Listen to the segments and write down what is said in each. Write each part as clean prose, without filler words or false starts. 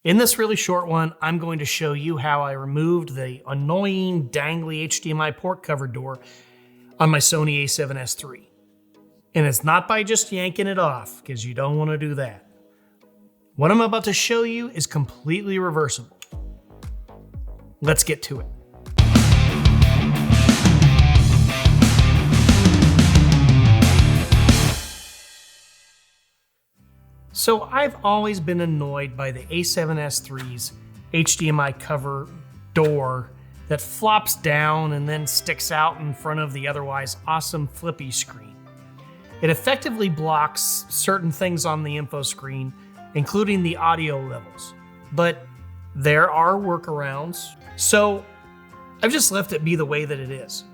In this really short one, I'm going to show you how I removed the annoying dangly HDMI port cover door on my Sony A7S III. And it's not by just yanking it off, because you don't want to do that. What I'm about to show you is completely reversible. Let's get to it. So I've always been annoyed by the A7S III's HDMI cover door that flops down and then sticks out in front of the otherwise awesome flippy screen. It effectively blocks certain things on the info screen, including the audio levels. But there are workarounds, so I've just left it be the way that it is.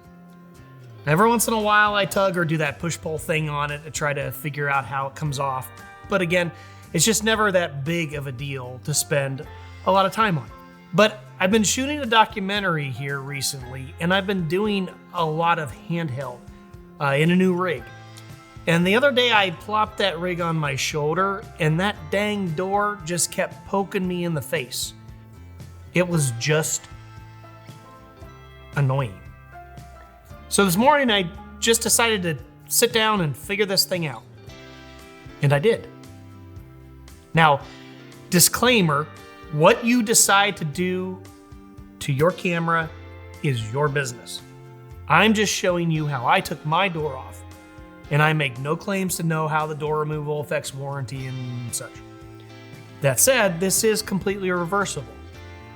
Every once in a while I tug or do that push-pull thing on it to try to figure out how it comes off. But again, it's just never that big of a deal to spend a lot of time on. But I've been shooting a documentary here recently, and I've been doing a lot of handheld in a new rig. And the other day I plopped that rig on my shoulder, and that dang door just kept poking me in the face. It was just annoying. So this morning I just decided to sit down and figure this thing out. And I did. Now, disclaimer, what you decide to do to your camera is your business. I'm just showing you how I took my door off, and I make no claims to know how the door removal affects warranty and such. That said, this is completely reversible.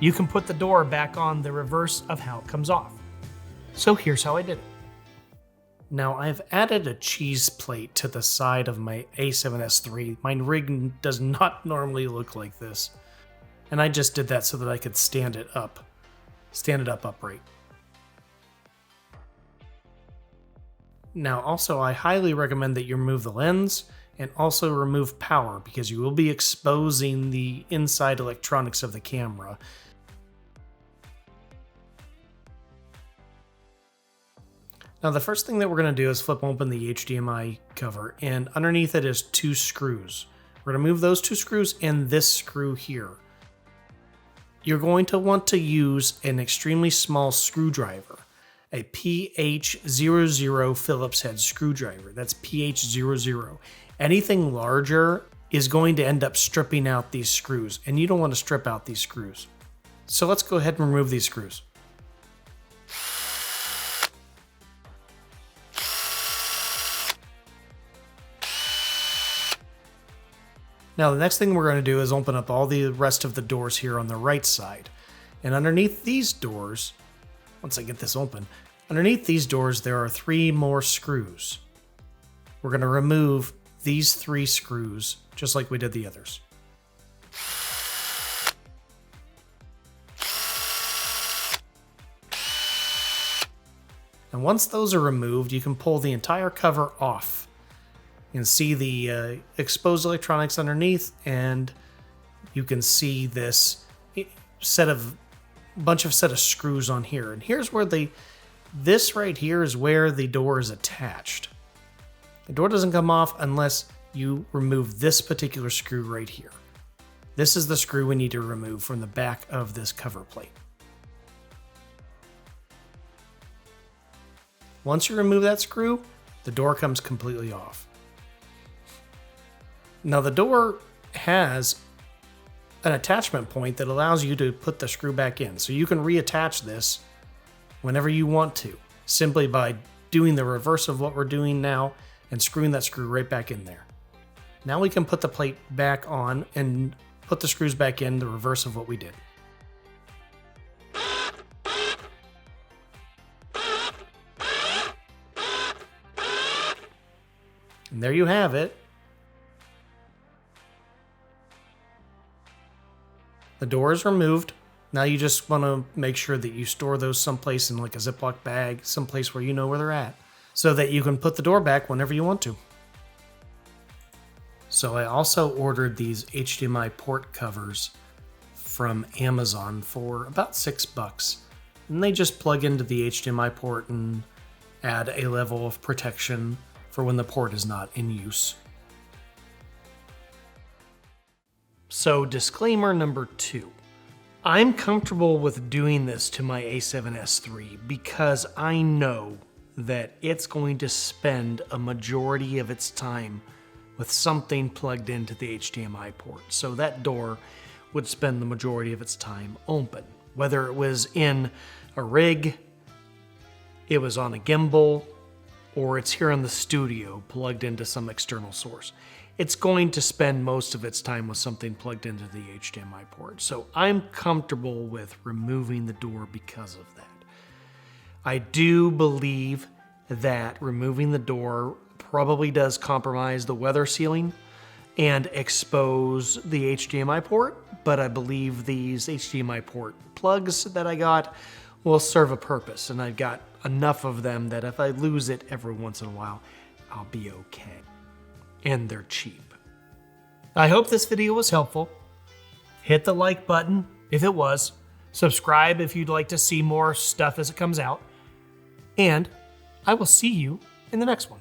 You can put the door back on the reverse of how it comes off. So here's how I did it. Now I've added a cheese plate to the side of my A7S III. My rig does not normally look like this. And I just did that so that I could stand it up upright. Now also I highly recommend that you remove the lens and also remove power, because you will be exposing the inside electronics of the camera. Now the first thing that we're going to do is flip open the HDMI cover, and underneath it is two screws. We're going to move those two screws and this screw here. You're going to want to use an extremely small screwdriver, a PH00 Phillips head screwdriver. That's PH00. Anything larger is going to end up stripping out these screws, and you don't want to strip out these screws. So let's go ahead and remove these screws. Now the next thing we're going to do is open up all the rest of the doors here on the right side. And underneath these doors, once I get this open, underneath these doors there are 3 more screws. We're going to remove these 3 screws just like we did the others. And once those are removed, you can pull the entire cover off. You can see the exposed electronics underneath, and you can see this bunch of screws on here. And here's where this right here is where the door is attached. The door doesn't come off unless you remove this particular screw right here. This is the screw we need to remove from the back of this cover plate. Once you remove that screw, the door comes completely off. Now the door has an attachment point that allows you to put the screw back in. So you can reattach this whenever you want to, simply by doing the reverse of what we're doing now and screwing that screw right back in there. Now we can put the plate back on and put the screws back in, the reverse of what we did. And there you have it. The door is removed. Now you just want to make sure that you store those someplace in like a Ziploc bag, someplace where you know where they're at, so that you can put the door back whenever you want to. So I also ordered these HDMI port covers from Amazon for about $6. And they just plug into the HDMI port and add a level of protection for when the port is not in use. So disclaimer number 2. I'm comfortable with doing this to my A7S III because I know that it's going to spend a majority of its time with something plugged into the HDMI port. So that door would spend the majority of its time open. Whether it was in a rig, it was on a gimbal, or it's here in the studio plugged into some external source. It's going to spend most of its time with something plugged into the HDMI port. So I'm comfortable with removing the door because of that. I do believe that removing the door probably does compromise the weather sealing and expose the HDMI port, but I believe these HDMI port plugs that I got will serve a purpose, and I've got enough of them that if I lose it every once in a while, I'll be okay. And they're cheap. I hope this video was helpful. Hit the like button if it was. Subscribe if you'd like to see more stuff as it comes out. And I will see you in the next one.